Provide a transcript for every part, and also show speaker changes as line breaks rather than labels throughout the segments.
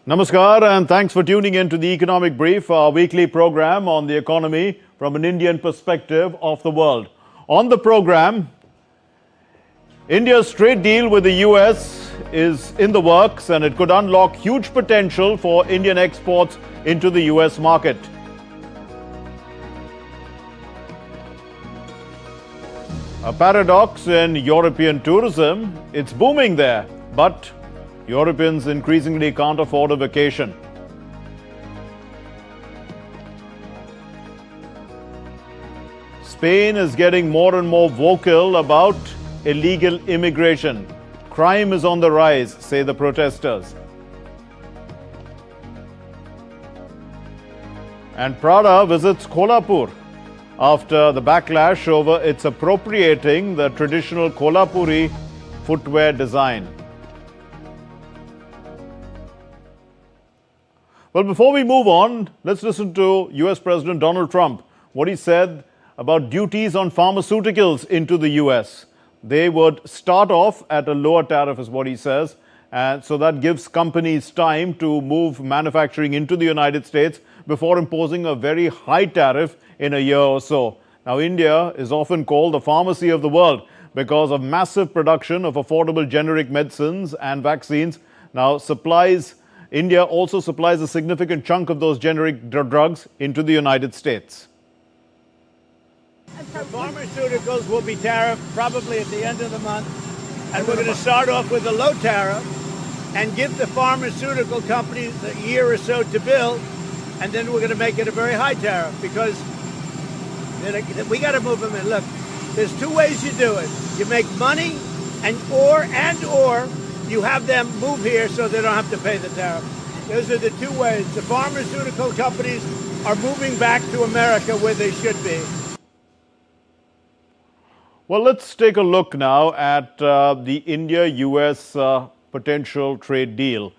Namaskar and thanks for tuning in to the Economic Brief, our weekly program on the economy from an Indian perspective of the world. On the program, India's trade deal with the US is in the works and it could unlock huge potential for Indian exports into the US market. A paradox in European tourism, it's booming there, but Europeans increasingly can't afford a vacation. Spain is getting more and more vocal about illegal immigration. Crime is on the rise, say the protesters. And Prada visits Kolhapur after the backlash over its appropriating the traditional Kolhapuri footwear design. Well, before we move on, let's listen to US President Donald Trump, what he said about duties on pharmaceuticals into the US. They would start off at a lower tariff, is what he says, and so that gives companies time to move manufacturing into the United States before imposing a very high tariff in a year or so. Now, India is often called the pharmacy of the world because of massive production of affordable generic medicines and vaccines. Now, India also supplies a significant chunk of those generic drugs into the United States.
The pharmaceuticals will be tariffed probably at the end of the month, and we're going to start off with a low tariff and give the pharmaceutical companies a year or so to build, and then we're going to make it a very high tariff because we got to move them in. Look, there's two ways you do it. You make money or you have them move here so they don't have to pay the tariff. Those are the two ways. The pharmaceutical companies are moving back to America where they should be.
Well, let's take a look now at the India-US potential trade deal,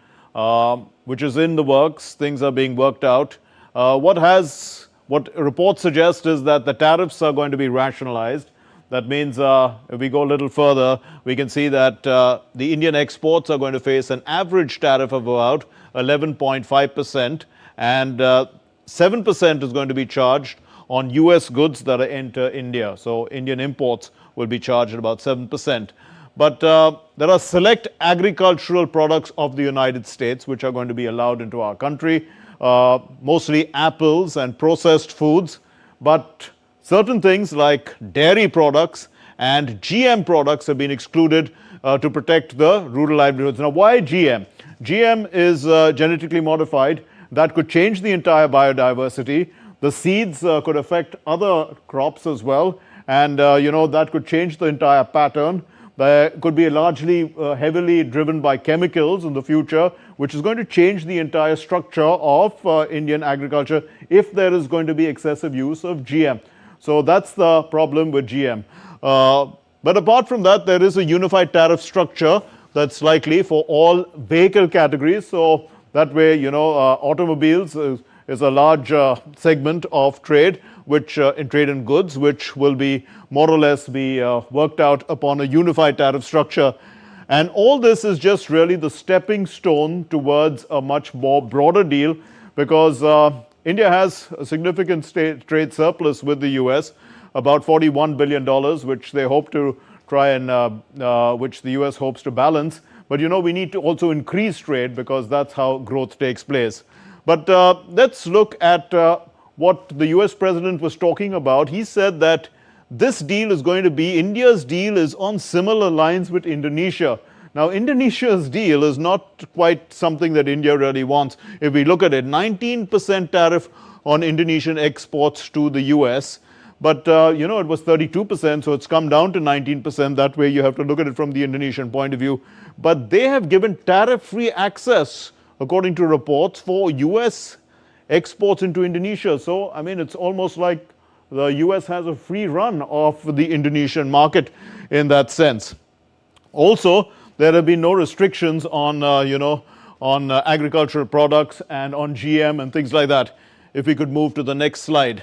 which is in the works. Things are being worked out. What reports suggest is that the tariffs are going to be rationalized. That means if we go a little further, we can see that the Indian exports are going to face an average tariff of about 11.5%, and 7% is going to be charged on US goods that enter India. So Indian imports will be charged at about 7%. But there are select agricultural products of the United States which are going to be allowed into our country, mostly apples and processed foods, but certain things like dairy products and GM products have been excluded to protect the rural livelihoods. Now, why GM? GM is genetically modified. That could change the entire biodiversity. The seeds could affect other crops as well. And, that could change the entire pattern. They could be largely heavily driven by chemicals in the future, which is going to change the entire structure of Indian agriculture if there is going to be excessive use of GM. So that's the problem with GM. But apart from that, there is a unified tariff structure that's likely for all vehicle categories. So that way, automobiles is a large segment of trade, which in trade and goods, which will be more or less be worked out upon a unified tariff structure. And all this is just really the stepping stone towards a much more broader deal, because India has a significant trade surplus with the US, about $41 billion, which they hope to try and, which the US hopes to balance. But we need to also increase trade because that's how growth takes place. But let's look at what the US president was talking about. He said that this deal is going to be, India's deal is on similar lines with Indonesia. Now, Indonesia's deal is not quite something that India really wants. If we look at it, 19% tariff on Indonesian exports to the US. But, it was 32%, so it's come down to 19%. That way, you have to look at it from the Indonesian point of view. But they have given tariff-free access, according to reports, for US exports into Indonesia. So, it's almost like the US has a free run of the Indonesian market in that sense. Also, there have been no restrictions on, on agricultural products and on GM and things like that. If we could move to the next slide.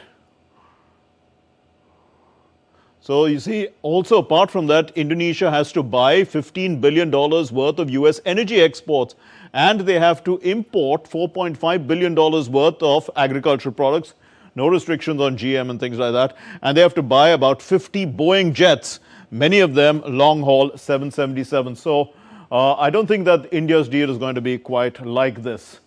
So you see, also apart from that, Indonesia has to buy $15 billion worth of US energy exports. and they have to import $4.5 billion worth of agricultural products. No restrictions on GM and things like that. And they have to buy about 50 Boeing jets, many of them long-haul 777. So I don't think that India's deal is going to be quite like this.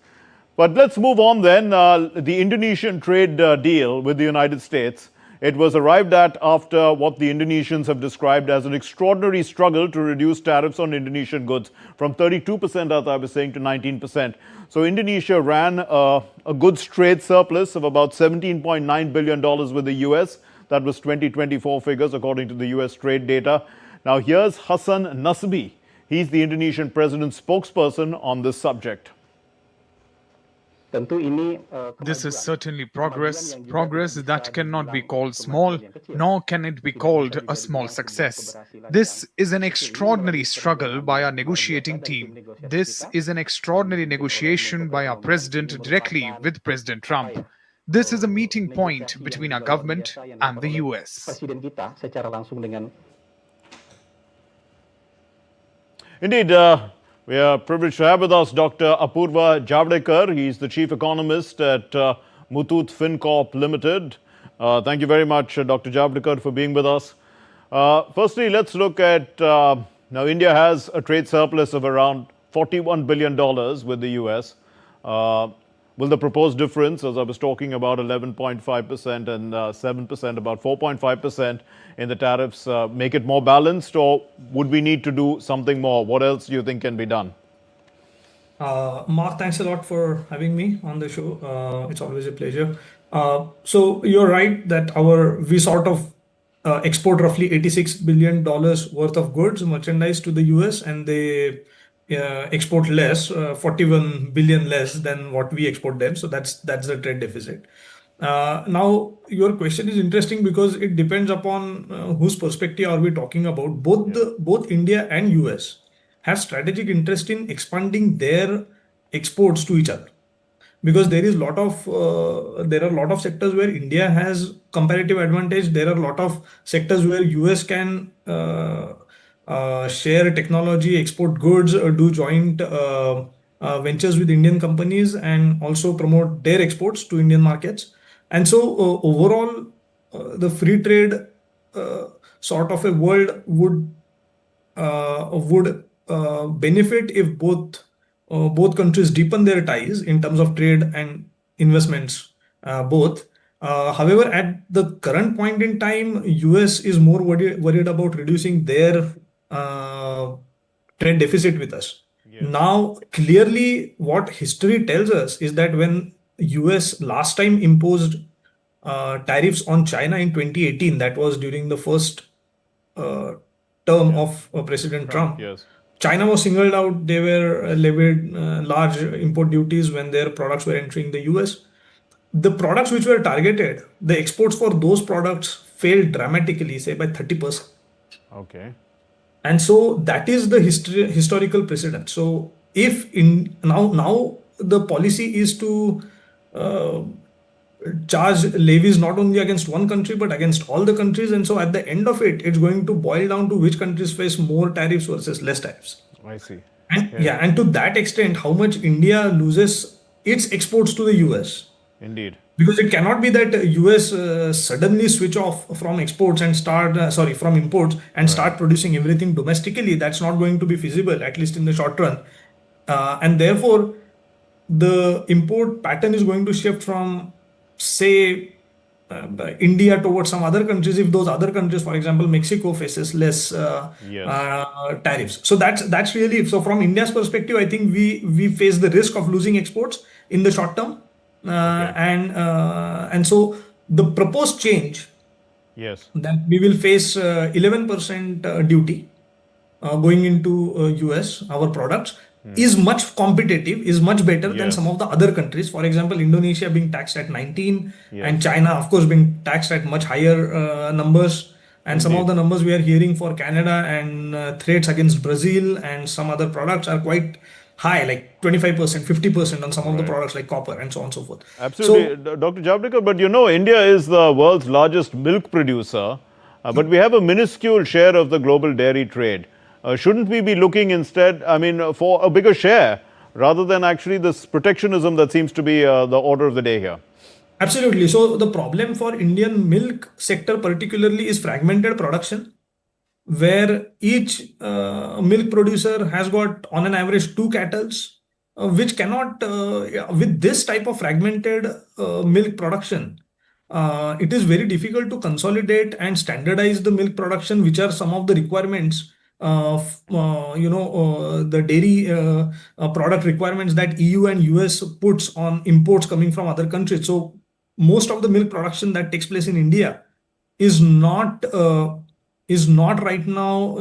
But let's move on then. The Indonesian trade deal with the United States. It was arrived at after what the Indonesians have described as an extraordinary struggle to reduce tariffs on Indonesian goods from 32%, as I was saying, to 19%. So Indonesia ran a goods trade surplus of about $17.9 billion with the US. That was 2024 figures according to the US trade data. Now here's Hassan Nasbi. He's the Indonesian president's spokesperson on this subject.
This is certainly progress that cannot be called small, nor can it be called a small success. This is an extraordinary struggle by our negotiating team. This is an extraordinary negotiation by our president directly with President Trump. This is a meeting point between our government and the US.
Indeed, we are privileged to have with us Dr. Apurva Javadekar. He's the chief economist at Muthoot FinCorp Limited. Thank you very much, Dr. Javadekar, for being with us. Firstly, let's look at, now India has a trade surplus of around $41 billion with the US. Will the proposed difference, as I was talking about 11.5% and 7%, about 4.5% in the tariffs, make it more balanced, or would we need to do something more? What else do you think can be done?
Mark, thanks a lot for having me on the show. It's always a pleasure. So you're right that we sort of export roughly $86 billion worth of goods, merchandise to the US, and they export less, 41 billion less than what we export them. So that's the trade deficit. Now, your question is interesting because it depends upon whose perspective are we talking about. Both India and US have strategic interest in expanding their exports to each other, because there are a lot of sectors where India has comparative advantage. There are a lot of sectors where US can share technology, export goods, do joint ventures with Indian companies, and also promote their exports to Indian markets. And so overall, the free trade sort of a world would benefit if both countries deepen their ties in terms of trade and investments, both. However, at the current point in time, US is more worried about reducing their trade deficit with us. Yes. Now, clearly, what history tells us is that when US last time imposed tariffs on China in 2018, that was during the first term of President Trump. Yes. China was singled out. They were levied large import duties when their products were entering the US. The products which were targeted, the exports for those products failed dramatically, say by 30%. Okay. And so that is the historical precedent. So if now the policy is to charge levies not only against one country but against all the countries, and so at the end of it, it's going to boil down to which countries face more tariffs versus less tariffs. I see. And and to that extent, how much India loses its exports to the US. Indeed. Because it cannot be that US suddenly switch off from exports and from imports and start producing everything domestically. That's not going to be feasible, at least in the short run. And therefore, the import pattern is going to shift from, say, India towards some other countries, if those other countries, for example, Mexico, faces less tariffs. So that's really, so from India's perspective, I think we face the risk of losing exports in the short term. And so the proposed change, that we will face 11% duty going into US, our products, is much competitive, is much better than some of the other countries. For example, Indonesia being taxed at 19, and China, of course, being taxed at much higher numbers. And some of the numbers we are hearing for Canada and threats against Brazil and some other products are quite high, like 25%, 50% on some of the products like copper and so on and so forth.
Absolutely, so, Dr. Javadekar, but you know, India is the world's largest milk producer, but we have a minuscule share of the global dairy trade. Shouldn't we be looking instead, I mean, for a bigger share rather than actually this protectionism that seems to be the order of the day here.
Absolutely. So the problem for Indian milk sector particularly is fragmented production, where each milk producer has got on an average two cattle, which cannot, with this type of fragmented milk production, it is very difficult to consolidate and standardize the milk production, which are some of the requirements, the dairy product requirements that EU and US puts on imports coming from other countries. So most of the milk production that takes place in India is not right now,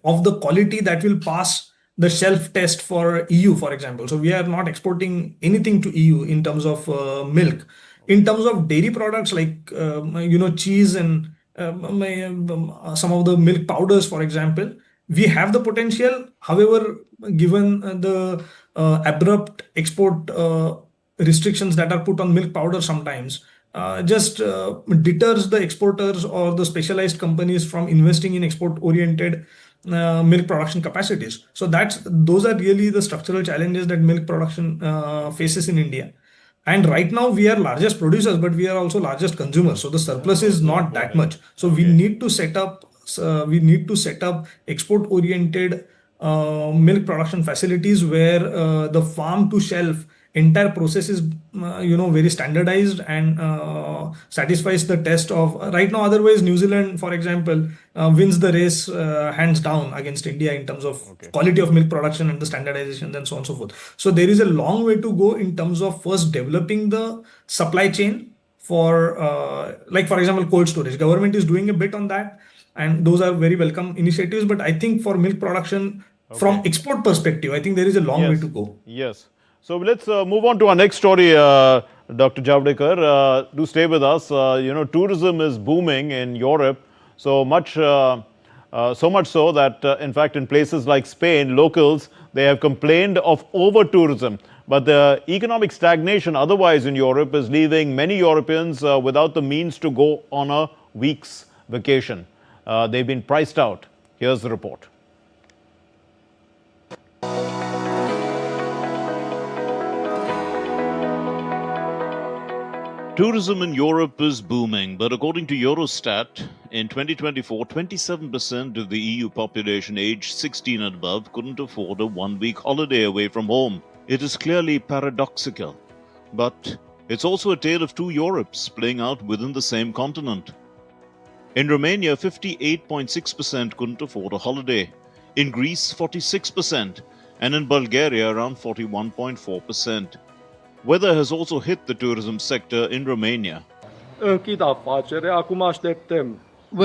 of the quality that will pass the shelf test for EU, for example. So we are not exporting anything to EU in terms of milk. In terms of dairy products like cheese and some of the milk powders, for example, we have the potential. However, given the abrupt export restrictions that are put on milk powder sometimes, just deters the exporters or the specialized companies from investing in export-oriented milk production capacities. So those are really the structural challenges that milk production faces in India. And right now we are largest producers, but we are also largest consumers. So the surplus is not that much. So we need to set up export-oriented milk production facilities where the farm to shelf entire process is very standardized and satisfies the test of right now. Otherwise, New Zealand, for example, wins the race hands down against India in terms of quality of milk production and the standardization and so on and so forth. So there is a long way to go in terms of first developing the supply chain for like, for example, cold storage. Government is doing a bit on that, and those are very welcome initiatives. But I think for milk production from export perspective, I think there is a long way to go.
Yes. So let's move on to our next story, Dr. Javadekar. Do stay with us. Tourism is booming in Europe, so much so that, in fact, in places like Spain, locals, they have complained of over-tourism. But the economic stagnation otherwise in Europe is leaving many Europeans without the means to go on a week's vacation. They've been priced out. Here's the report.
Tourism in Europe is booming, but according to Eurostat, in 2024, 27% of the EU population aged 16 and above couldn't afford a one-week holiday away from home. It is clearly paradoxical, but it's also a tale of two Europes playing out within the same continent. In Romania, 58.6% couldn't afford a holiday. In Greece, 46%, and in Bulgaria, around 41.4%. Weather has also hit the tourism sector in Romania.
Well,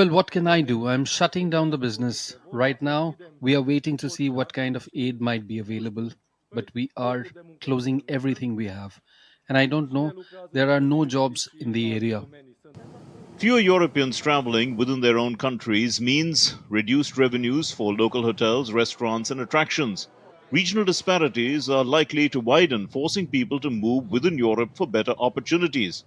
what can I do? I'm shutting down the business. Right now, we are waiting to see what kind of aid might be available, but we are closing everything we have. And I don't know, there are no jobs in the area.
Fewer Europeans traveling within their own countries means reduced revenues for local hotels, restaurants, and attractions. Regional disparities are likely to widen, forcing people to move within Europe for better opportunities.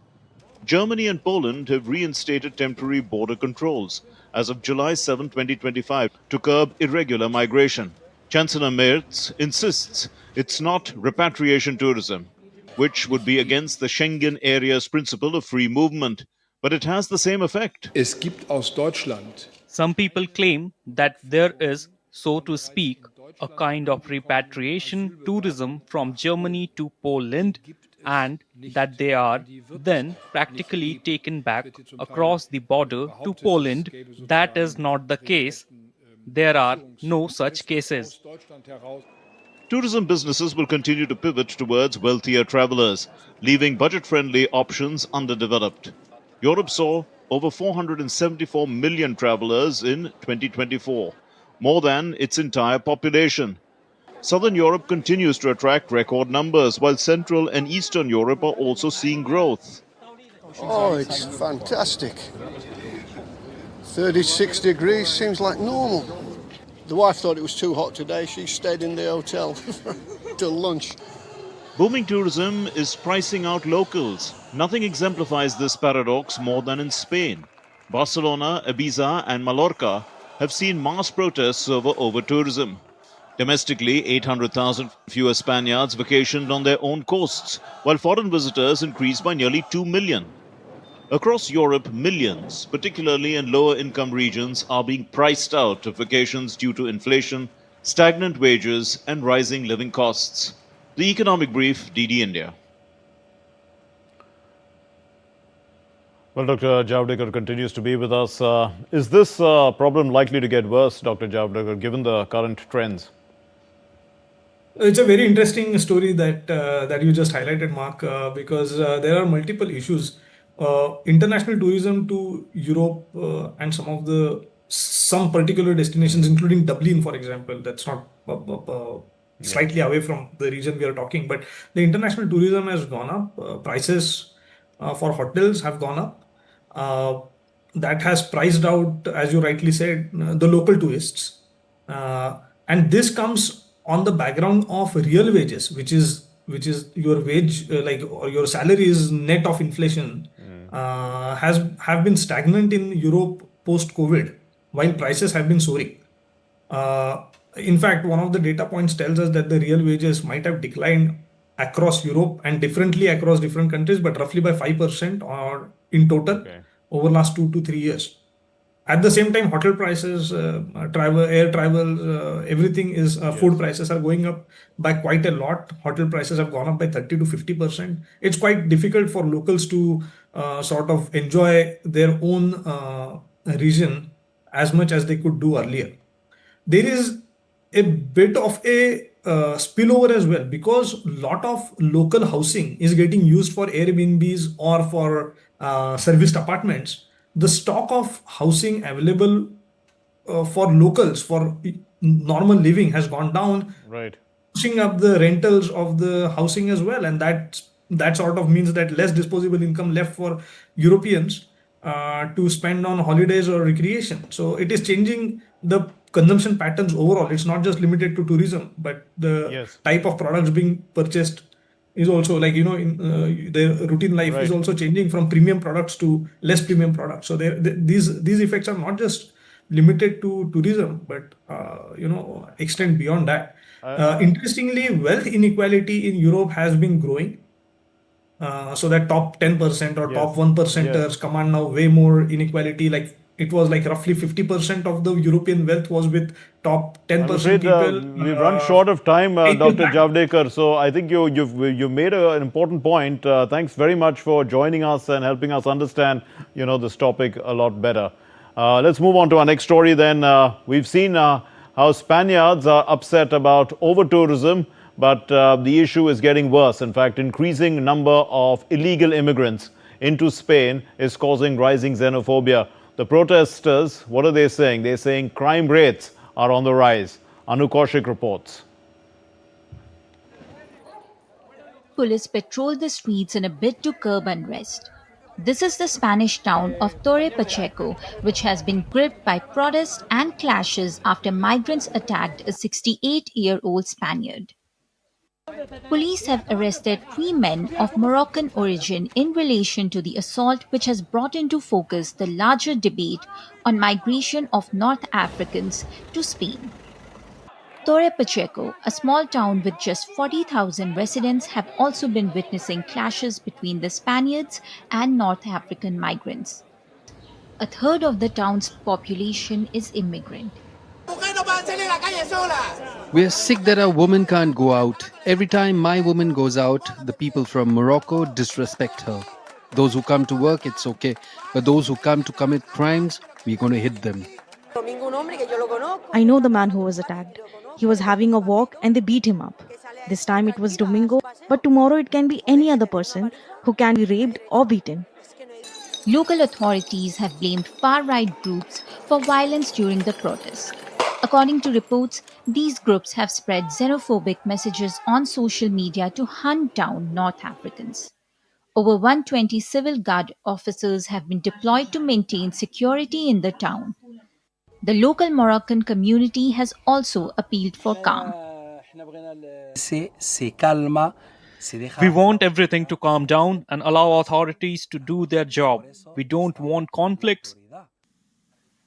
Germany and Poland have reinstated temporary border controls as of July 7, 2025, to curb irregular migration. Chancellor Merz insists it's not repatriation tourism, which would be against the Schengen area's principle of free movement, but it has the same effect.
Es gibt aus Deutschland.
Some people claim that there is, so to speak, a kind of repatriation tourism from Germany to Poland, and that they are then practically taken back across the border to Poland. That is not the case. There are no such cases.
Tourism businesses will continue to pivot towards wealthier travelers, leaving budget-friendly options underdeveloped. Europe saw over 474 million travelers in 2024. More than its entire population. Southern Europe continues to attract record numbers, while Central and Eastern Europe are also seeing growth.
Oh, it's fantastic. 36 degrees seems like normal. The wife thought it was too hot today. She stayed in the hotel till lunch.
Booming tourism is pricing out locals. Nothing exemplifies this paradox more than in Spain. Barcelona, Ibiza, and Mallorca have seen mass protests over tourism. Domestically, 800,000 fewer Spaniards vacationed on their own coasts, while foreign visitors increased by nearly 2 million. Across Europe, millions, particularly in lower-income regions, are being priced out of vacations due to inflation, stagnant wages, and rising living costs. The Economic Brief, DD India.
Well, Dr. Javadekar continues to be with us. Is this problem likely to get worse, Dr. Javadekar, given the current trends?
It's a very interesting story that you just highlighted, Mark, because there are multiple issues. International tourism to Europe and some particular destinations, including Dublin, for example, that's not slightly away from the region we are talking, but the international tourism has gone up. Prices for hotels have gone up. That has priced out, as you rightly said, the local tourists. And this comes on the background of real wages, which is your wage, or your salary is net of inflation, have been stagnant in Europe post-COVID, while prices have been soaring. In fact, one of the data points tells us that the real wages might have declined across Europe and differently across different countries, but roughly by 5% or in total over last 2 to 3 years. At the same time, hotel prices, air travel, everything is food prices are going up by quite a lot. Hotel prices have gone up by 30 to 50%. It's quite difficult for locals to sort of enjoy their own region as much as they could do earlier. There is a bit of a spillover as well, because a lot of local housing is getting used for Airbnbs or for serviced apartments. The stock of housing available for locals for normal living has gone down,
right,
pushing up the rentals of the housing as well, and that sort of means that less disposable income left for Europeans to spend on holidays or recreation. So it is changing the consumption patterns overall. It's not just limited to tourism, but the type of products being purchased is also, like, in their routine life is also changing from premium products to less premium products. So these effects are not just limited to tourism, but extend beyond that. Interestingly, wealth inequality in Europe has been growing. So that top 10% or top 1%ers command now way more inequality. Like, it was like roughly 50% of the European wealth was with top 10% people.
We've run short of time, Dr. Javadekar. So I think you've made an important point. Thanks very much for joining us and helping us understand this topic a lot better. Let's move on to our next story then. We've seen how Spaniards are upset about over-tourism, but the issue is getting worse. In fact, increasing number of illegal immigrants into Spain is causing rising xenophobia. The protesters, what are they saying? They're saying crime rates are on the rise. Anu Kaushik reports.
Police patrolled the streets in a bid to curb unrest. This is the Spanish town of Torre Pacheco, which has been gripped by protests and clashes after migrants attacked a 68-year-old Spaniard. Police have arrested 3 men of Moroccan origin in relation to the assault, which has brought into focus the larger debate on migration of North Africans to Spain. Torre Pacheco, a small town with just 40,000 residents, have also been witnessing clashes between the Spaniards and North African migrants. A third of the town's population is immigrant.
We're sick that our woman can't go out. Every time my woman goes out, the people from Morocco disrespect her. Those who come to work, it's okay. But those who come to commit crimes, we're going to hit them.
I know the man who was attacked. He was having a walk and they beat him up. This time it was Domingo, but tomorrow it can be any other person who can be raped or beaten.
Local authorities have blamed far-right groups for violence during the protests. According to reports, these groups have spread xenophobic messages on social media to hunt down North Africans. Over 120 civil guard officers have been deployed to maintain security in the town. The local Moroccan community has also appealed for calm.
We want everything to calm down and allow authorities to do their job. We don't want conflicts.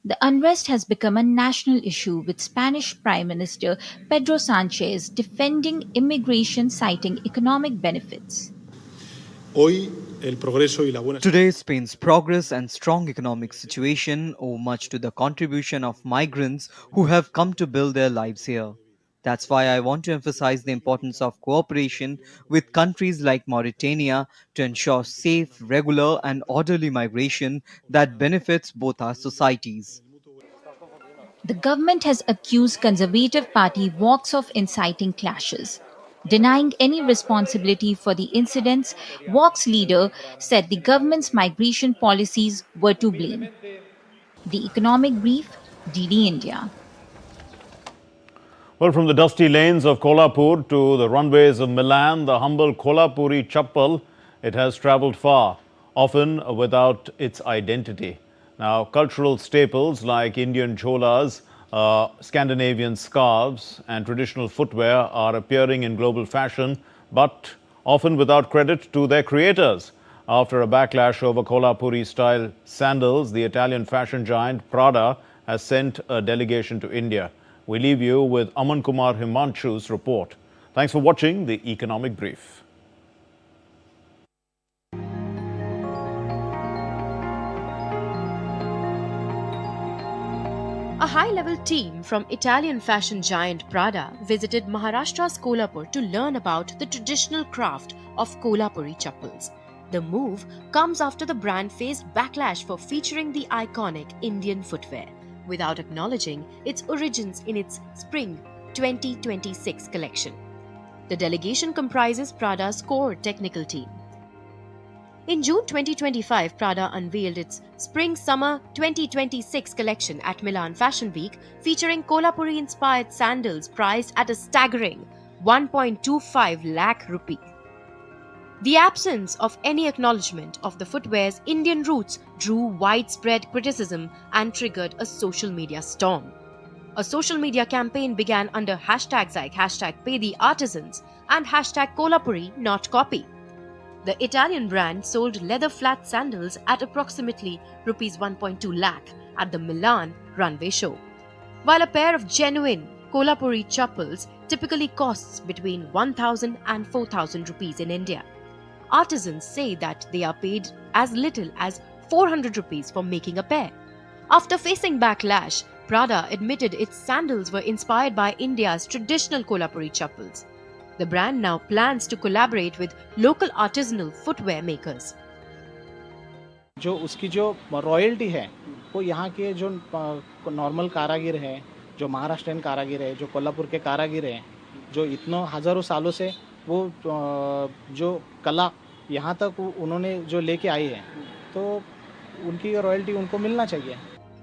The unrest has become a national issue, with Spanish Prime Minister Pedro Sanchez defending immigration, citing economic benefits.
Today, Spain's progress and strong economic situation owe much to the contribution of migrants who have come to build their lives here. That's why I want to emphasize the importance of cooperation with countries like Mauritania to ensure safe, regular, and orderly migration that benefits both our societies.
The government has accused Conservative Party Vox of inciting clashes. Denying any responsibility for the incidents, Vox leader said the government's migration policies were to blame. The Economic Brief, DD India.
Well, from the dusty lanes of Kolhapur to the runways of Milan, the humble Kolhapuri chappal, it has travelled far, often without its identity. Now, cultural staples like Indian cholas, Scandinavian scarves and traditional footwear are appearing in global fashion, but often without credit to their creators. After a backlash over Kolhapuri-style sandals, the Italian fashion giant Prada has sent a delegation to India. We leave you with Aman Kumar Himanshu's report. Thanks for watching the Economic Brief.
A high-level team from Italian fashion giant Prada visited Maharashtra's Kolhapur to learn about the traditional craft of Kolhapuri chappals. The move comes after the brand faced backlash for featuring the iconic Indian footwear, without acknowledging its origins in its Spring 2026 collection. The delegation comprises Prada's core technical team. In June 2025, Prada unveiled its Spring-Summer 2026 collection at Milan Fashion Week, featuring Kolhapuri-inspired sandals priced at a staggering 1.25 lakh rupee. The absence of any acknowledgement of the footwear's Indian roots drew widespread criticism and triggered a social media storm. A social media campaign began under hashtags like #PayTheArtisans and #KolhapuriNotCopy. The Italian brand sold leather flat sandals at approximately Rs 1.2 lakh at the Milan runway show. While a pair of genuine Kolhapuri chappals typically costs between 1,000 and 4,000 rupees in India, artisans say that they are paid as little as 400 rupees for making a pair. After facing backlash, Prada admitted its sandals were inspired by India's traditional Kolhapuri chappals. The brand now plans to collaborate with local artisanal footwear makers.
जो उसकी जो royalty है वो यहाँ के जो normal कारागिर हैं, जो महाराष्ट्रियन कारागिर हैं, जो कोल्हापुर के कारागिर हैं, जो इतनों हजारों सालों से वो जो कला यहाँ तक उन्होंने जो लेके आई है, तो उनकी रॉयल्टी उनको मिलना चाहिए.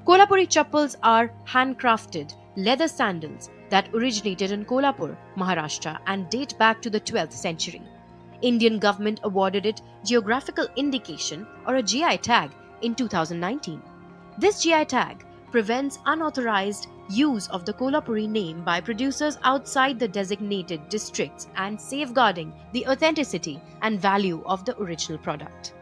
Kolhapuri chappals are handcrafted leather sandals that originated in Kolhapur, Maharashtra and date back to the 12th century. Indian government awarded it geographical indication or a GI tag in 2019. This GI tag prevents unauthorized use of the Kolhapuri name by producers outside the designated districts and safeguarding the authenticity and value of the original product.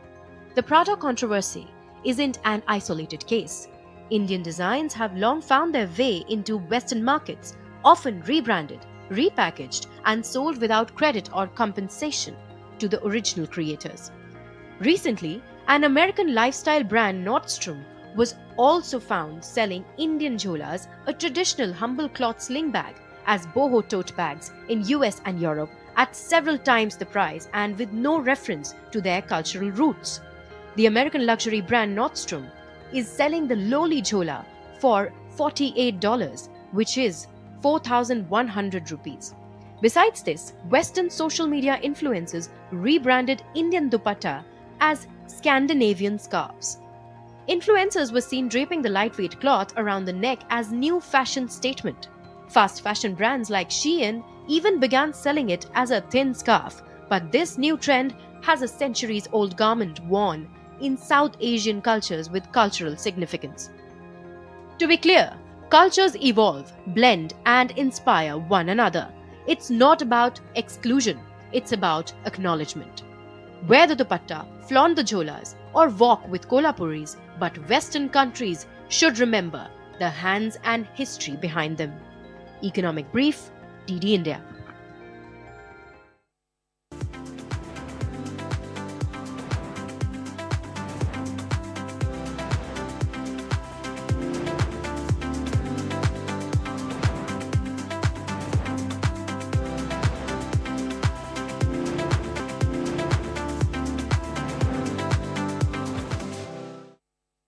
The Prada controversy isn't an isolated case. Indian designs have long found their way into Western markets, often rebranded, repackaged, and sold without credit or compensation to the original creators. Recently, an American lifestyle brand Nordstrom was also found selling Indian jholas, a traditional humble cloth sling bag, as boho tote bags in US and Europe at several times the price and with no reference to their cultural roots. The American luxury brand Nordstrom is selling the lowly jhola for $48, which is 4,100 rupees. Besides this, Western social media influencers rebranded Indian dupatta as Scandinavian scarves. Influencers were seen draping the lightweight cloth around the neck as new fashion statement. Fast fashion brands like Shein even began selling it as a thin scarf, but this new trend has a centuries-old garment worn in South Asian cultures with cultural significance. To be clear, cultures evolve, blend, and inspire one another. It's not about exclusion, it's about acknowledgement. Wear the dupatta, flaunt the jholas, or walk with Kolhapuris, but Western countries should remember the hands and history behind them. Economic Brief, DD India.